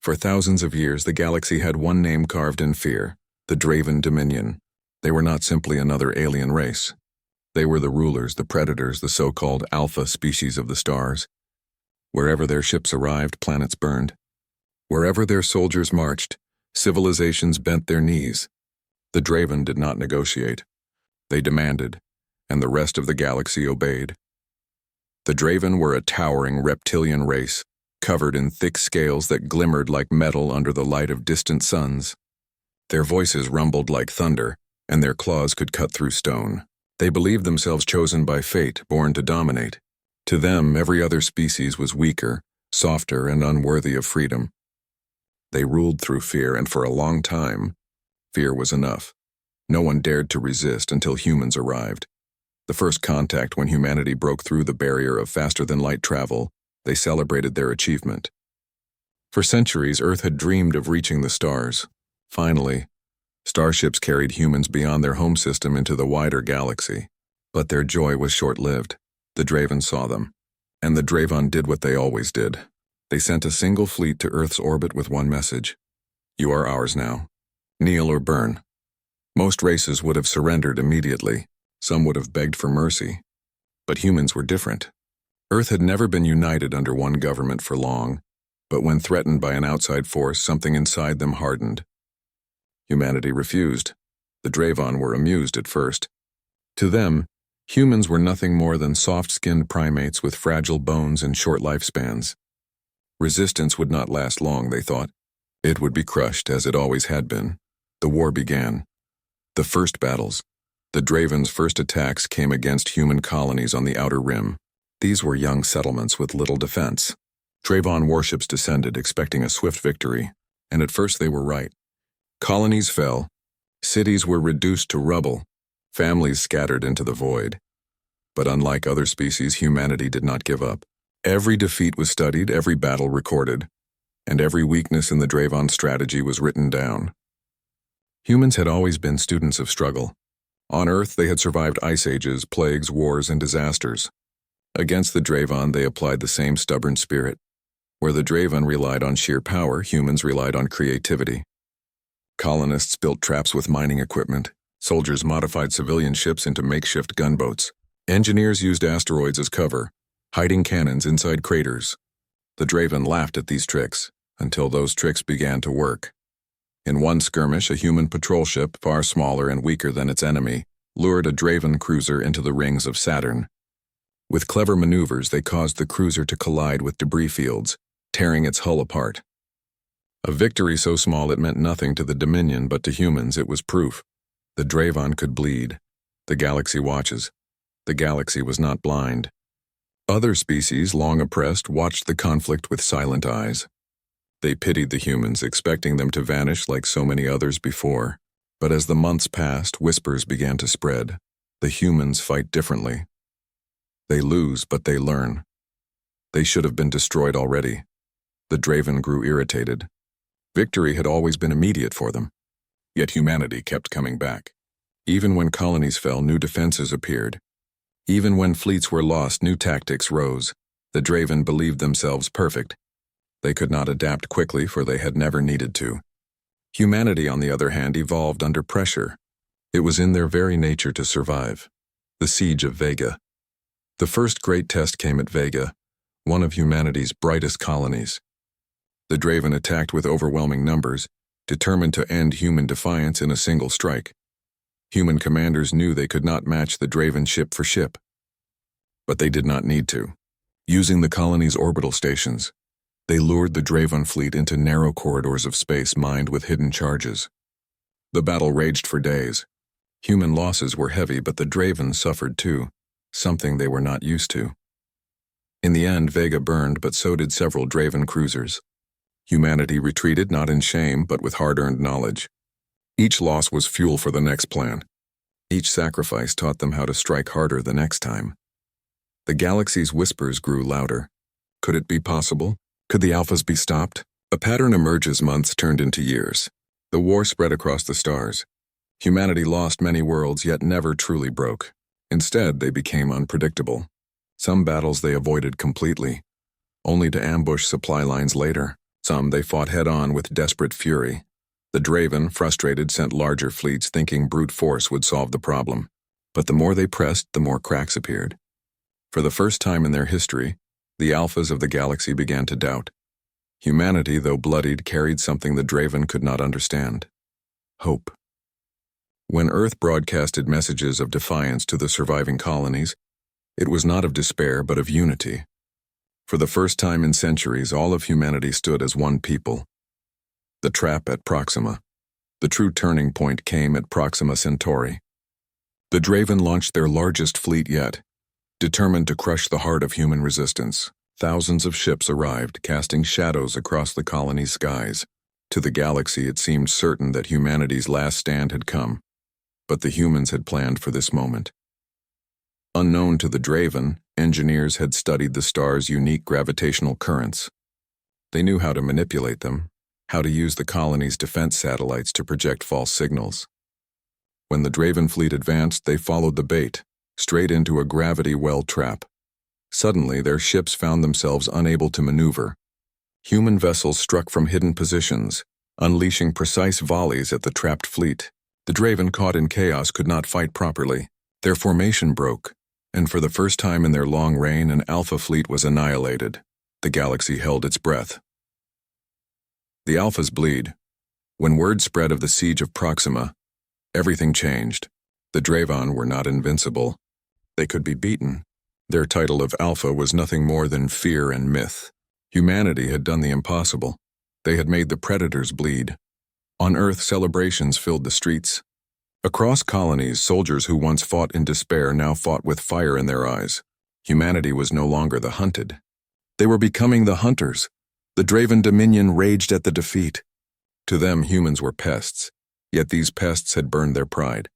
For thousands of years, the galaxy had one name carved in fear: the Draven Dominion. They were not simply another alien race. They were the rulers, the predators, the so-called alpha species of the stars. Wherever their ships arrived, planets burned. Wherever their soldiers marched, civilizations bent their knees. The Draven did not negotiate. They demanded, and the rest of the galaxy obeyed. The Draven were a towering reptilian race, covered in thick scales that glimmered like metal under the light of distant suns. Their voices rumbled like thunder, and their claws could cut through stone. They believed themselves chosen by fate, born to dominate. To them, every other species was weaker, softer, and unworthy of freedom. They ruled through fear, and for a long time, fear was enough. No one dared to resist until humans arrived. The first contact, when humanity broke through the barrier of faster-than-light travel, they celebrated their achievement. For centuries, Earth had dreamed of reaching the stars. Finally, starships carried humans beyond their home system into the wider galaxy. But their joy was short-lived. The Draven saw them, and the Draven did what they always did. They sent a single fleet to Earth's orbit with one message: "You are ours now. Kneel or burn." Most races would have surrendered immediately. Some would have begged for mercy. But humans were different. Earth had never been united under one government for long, but when threatened by an outside force, something inside them hardened. Humanity refused. The Draven were amused at first. To them, humans were nothing more than soft-skinned primates with fragile bones and short lifespans. Resistance would not last long, they thought. It would be crushed, as it always had been. The war began. The first battles. The Draven's first attacks came against human colonies on the outer rim. These were young settlements with little defense. Draven warships descended, expecting a swift victory, and at first they were right. Colonies fell. Cities were reduced to rubble. Families scattered into the void. But unlike other species, humanity did not give up. Every defeat was studied, every battle recorded, and every weakness in the Draven strategy was written down. Humans had always been students of struggle. On Earth, they had survived ice ages, plagues, wars, and disasters. Against the Draven, they applied the same stubborn spirit. Where the Draven relied on sheer power, humans relied on creativity. Colonists built traps with mining equipment. Soldiers modified civilian ships into makeshift gunboats. Engineers used asteroids as cover, hiding cannons inside craters. The Draven laughed at these tricks, until those tricks began to work. In one skirmish, a human patrol ship, far smaller and weaker than its enemy, lured a Draven cruiser into the rings of Saturn. With clever maneuvers, they caused the cruiser to collide with debris fields, tearing its hull apart. A victory so small it meant nothing to the Dominion, but to humans it was proof. The Draven could bleed. The galaxy watches. The galaxy was not blind. Other species, long oppressed, watched the conflict with silent eyes. They pitied the humans, expecting them to vanish like so many others before. But as the months passed, whispers began to spread. The humans fight differently. They lose, but they learn. They should have been destroyed already. The Draven grew irritated. Victory had always been immediate for them. Yet humanity kept coming back. Even when colonies fell, new defenses appeared. Even when fleets were lost, new tactics rose. The Draven believed themselves perfect. They could not adapt quickly, for they had never needed to. Humanity, on the other hand, evolved under pressure. It was in their very nature to survive. The siege of Vega. The first great test came at Vega, one of humanity's brightest colonies. The Draven attacked with overwhelming numbers, determined to end human defiance in a single strike. Human commanders knew they could not match the Draven ship for ship. But they did not need to. Using the colony's orbital stations, they lured the Draven fleet into narrow corridors of space mined with hidden charges. The battle raged for days. Human losses were heavy, but the Draven suffered too, something they were not used to. In the end, Vega burned, but so did several Draven cruisers. Humanity retreated not in shame, but with hard-earned knowledge. Each loss was fuel for the next plan. Each sacrifice taught them how to strike harder the next time. The galaxy's whispers grew louder. Could it be possible? Could the Alphas be stopped? A pattern emerged as months turned into years. The war spread across the stars. Humanity lost many worlds, yet never truly broke. Instead, they became unpredictable. Some battles they avoided completely, only to ambush supply lines later. Some they fought head-on with desperate fury. The Draven, frustrated, sent larger fleets thinking brute force would solve the problem. But the more they pressed, the more cracks appeared. For the first time in their history, the Alphas of the galaxy began to doubt. Humanity, though bloodied, carried something the Draven could not understand: hope. When Earth broadcasted messages of defiance to the surviving colonies, it was not of despair but of unity. For the first time in centuries, all of humanity stood as one people. The trap at Proxima. The true turning point came at Proxima Centauri. The Draven launched their largest fleet yet, determined to crush the heart of human resistance. Thousands of ships arrived, casting shadows across the colony's skies. To the galaxy, it seemed certain that humanity's last stand had come. But the humans had planned for this moment. Unknown to the Draven, engineers had studied the star's unique gravitational currents. They knew how to manipulate them, how to use the colony's defense satellites to project false signals. When the Draven fleet advanced, they followed the bait, straight into a gravity well trap. Suddenly, their ships found themselves unable to maneuver. Human vessels struck from hidden positions, unleashing precise volleys at the trapped fleet. The Draven, caught in chaos, could not fight properly. Their formation broke, and for the first time in their long reign, an Alpha fleet was annihilated. The galaxy held its breath. The Alphas bleed. When word spread of the siege of Proxima, everything changed. The Draven were not invincible. They could be beaten. Their title of Alpha was nothing more than fear and myth. Humanity had done the impossible. They had made the predators bleed. On Earth, celebrations filled the streets. Across colonies, soldiers who once fought in despair now fought with fire in their eyes. Humanity was no longer the hunted. They were becoming the hunters. The Draven Dominion raged at the defeat. To them, humans were pests, yet these pests had burned their pride.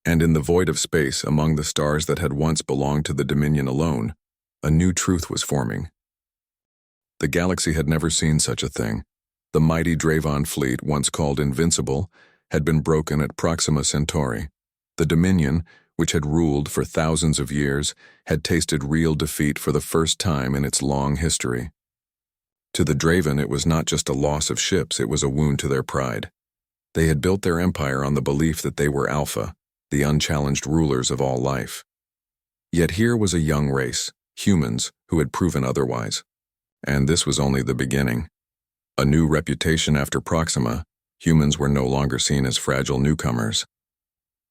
And in the void of space, among the stars that had once belonged to the Dominion alone, a new truth was forming. The galaxy had never seen such a thing. The mighty Draven fleet, once called invincible, had been broken at Proxima Centauri. The Dominion, which had ruled for thousands of years, had tasted real defeat for the first time in its long history. To the Draven, it was not just a loss of ships, it was a wound to their pride. They had built their empire on the belief that they were Alpha, the unchallenged rulers of all life. Yet here was a young race, humans, who had proven otherwise. And this was only the beginning. A new reputation after Proxima, humans were no longer seen as fragile newcomers.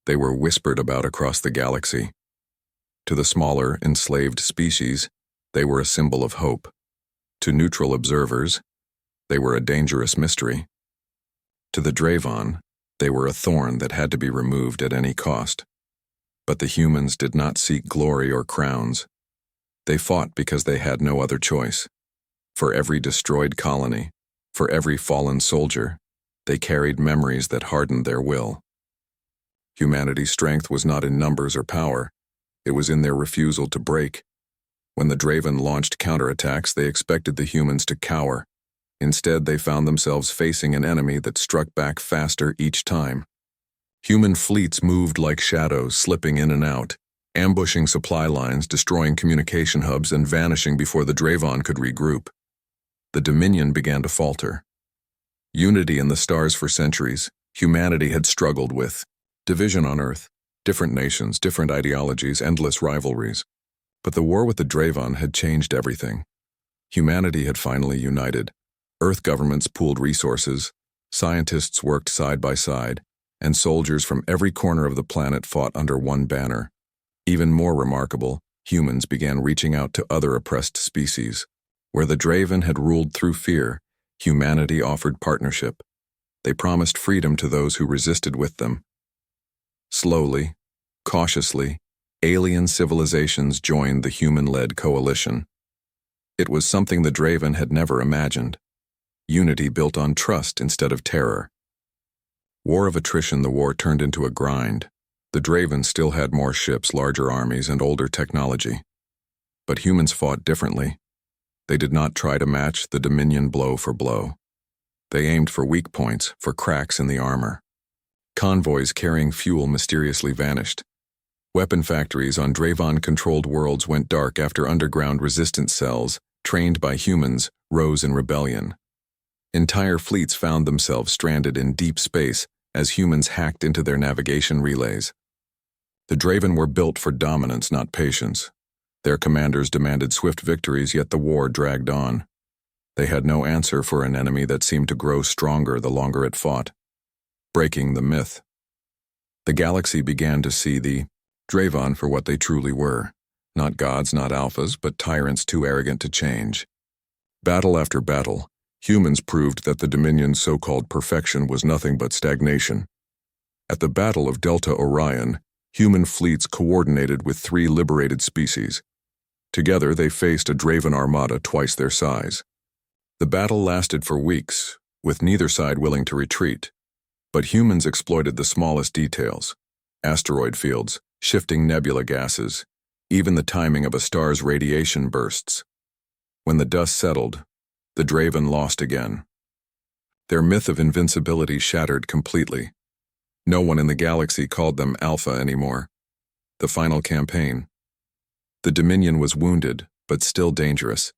They were whispered about across the galaxy. To the smaller, enslaved species, they were a symbol of hope. To neutral observers, they were a dangerous mystery. To the Draven, they were a thorn that had to be removed at any cost. But the humans did not seek glory or crowns. They fought because they had no other choice. For every destroyed colony, for every fallen soldier, they carried memories that hardened their will. Humanity's strength was not in numbers or power. It was in their refusal to break. When the Draven launched counterattacks, they expected the humans to cower. Instead, they found themselves facing an enemy that struck back faster each time. Human fleets moved like shadows, slipping in and out, ambushing supply lines, destroying communication hubs, and vanishing before the Draven could regroup. The Dominion began to falter. Unity in the stars for centuries, humanity had struggled with. Division on Earth, different nations, different ideologies, endless rivalries. But the war with the Draven had changed everything. Humanity had finally united. Earth governments pooled resources, scientists worked side by side, and soldiers from every corner of the planet fought under one banner. Even more remarkable, humans began reaching out to other oppressed species. Where the Draven had ruled through fear, humanity offered partnership. They promised freedom to those who resisted with them. Slowly, cautiously, alien civilizations joined the human-led coalition. It was something the Draven had never imagined. Unity built on trust instead of terror. War of attrition, the war turned into a grind. The Draven still had more ships, larger armies, and older technology. But humans fought differently. They did not try to match the Dominion blow for blow. They aimed for weak points, for cracks in the armor. Convoys carrying fuel mysteriously vanished. Weapon factories on Draven-controlled worlds went dark after underground resistance cells, trained by humans, rose in rebellion. Entire fleets found themselves stranded in deep space as humans hacked into their navigation relays. The Draven were built for dominance, not patience. Their commanders demanded swift victories, yet the war dragged on. They had no answer for an enemy that seemed to grow stronger the longer it fought, breaking the myth. The galaxy began to see the Draven for what they truly were. Not gods, not alphas, but tyrants too arrogant to change. Battle after battle, humans proved that the Dominion's so-called perfection was nothing but stagnation. At the Battle of Delta Orion, human fleets coordinated with 3 liberated species. Together, they faced a Draven armada twice their size. The battle lasted for weeks, with neither side willing to retreat. But humans exploited the smallest details: asteroid fields, shifting nebula gases, even the timing of a star's radiation bursts. When the dust settled, the Draven lost again. Their myth of invincibility shattered completely. No one in the galaxy called them Alpha anymore. The final campaign. The Dominion was wounded, but still dangerous.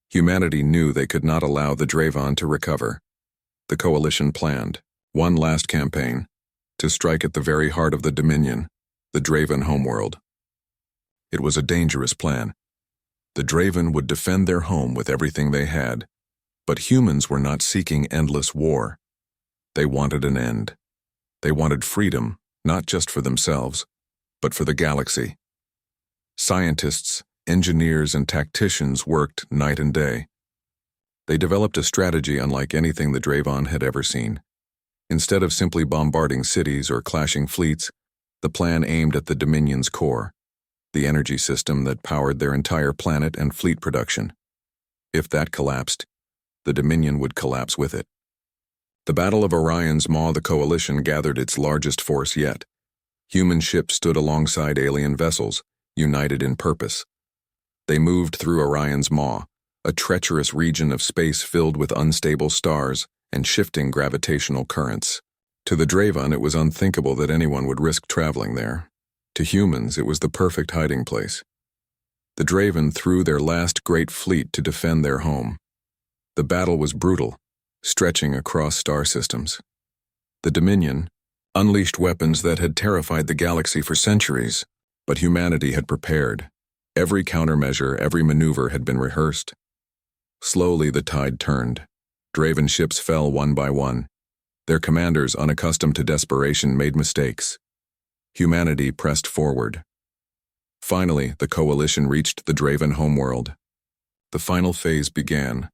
Humanity knew they could not allow the Draven to recover. The Coalition planned one last campaign, to strike at the very heart of the Dominion, the Draven homeworld. It was a dangerous plan. The Draven would defend their home with everything they had, but humans were not seeking endless war. They wanted an end. They wanted freedom, not just for themselves, but for the galaxy. Scientists, engineers, and tacticians worked night and day. They developed a strategy unlike anything the Draven had ever seen. Instead of simply bombarding cities or clashing fleets, the plan aimed at the Dominion's core, the energy system that powered their entire planet and fleet production. If that collapsed, the Dominion would collapse with it. The Battle of Orion's Maw, the Coalition gathered its largest force yet. Human ships stood alongside alien vessels, united in purpose. They moved through Orion's Maw, a treacherous region of space filled with unstable stars and shifting gravitational currents. To the Draven, it was unthinkable that anyone would risk traveling there. To humans, it was the perfect hiding place. The Draven threw their last great fleet to defend their home. The battle was brutal, stretching across star systems. The Dominion unleashed weapons that had terrified the galaxy for centuries, but humanity had prepared. Every countermeasure, every maneuver had been rehearsed. Slowly the tide turned. Draven ships fell one by one. Their commanders, unaccustomed to desperation, made mistakes. Humanity pressed forward. Finally, the Coalition reached the Draven homeworld. The final phase began.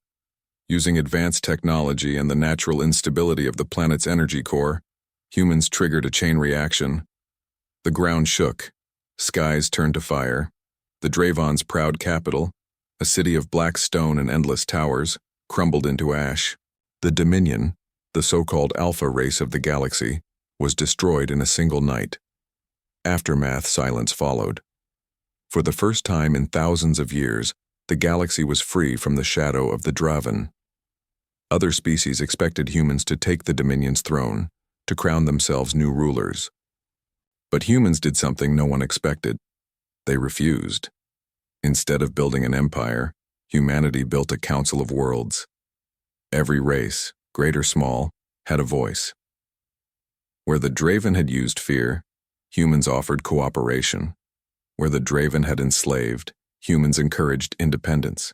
Using advanced technology and the natural instability of the planet's energy core, humans triggered a chain reaction. The ground shook. Skies turned to fire. The Draven's proud capital, a city of black stone and endless towers, crumbled into ash. The Dominion, the so-called alpha race of the galaxy, was destroyed in a single night. Aftermath silence followed. For the first time in thousands of years, the galaxy was free from the shadow of the Draven. Other species expected humans to take the Dominion's throne, to crown themselves new rulers. But humans did something no one expected. They refused. Instead of building an empire, humanity built a council of worlds. Every race, great or small, had a voice. Where the Draven had used fear, humans offered cooperation. Where the Draven had enslaved, humans encouraged independence.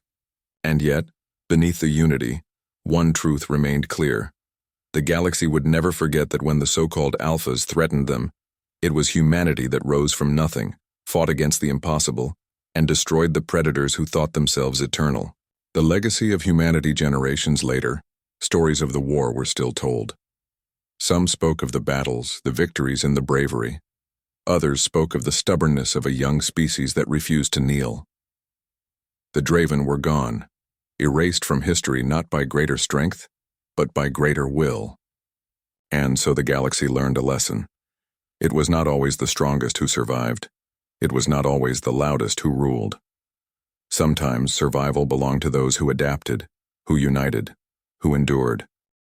And yet, beneath the unity, one truth remained clear. The galaxy would never forget that when the so-called alphas threatened them, it was humanity that rose from nothing, fought against the impossible, and destroyed the predators who thought themselves eternal. The legacy of humanity generations later, stories of the war were still told. Some spoke of the battles, the victories, and the bravery. Others spoke of the stubbornness of a young species that refused to kneel. The Draven were gone, erased from history not by greater strength, but by greater will. And so the galaxy learned a lesson. It was not always the strongest who survived. It was not always the loudest who ruled. Sometimes survival belonged to those who adapted, who united, who endured.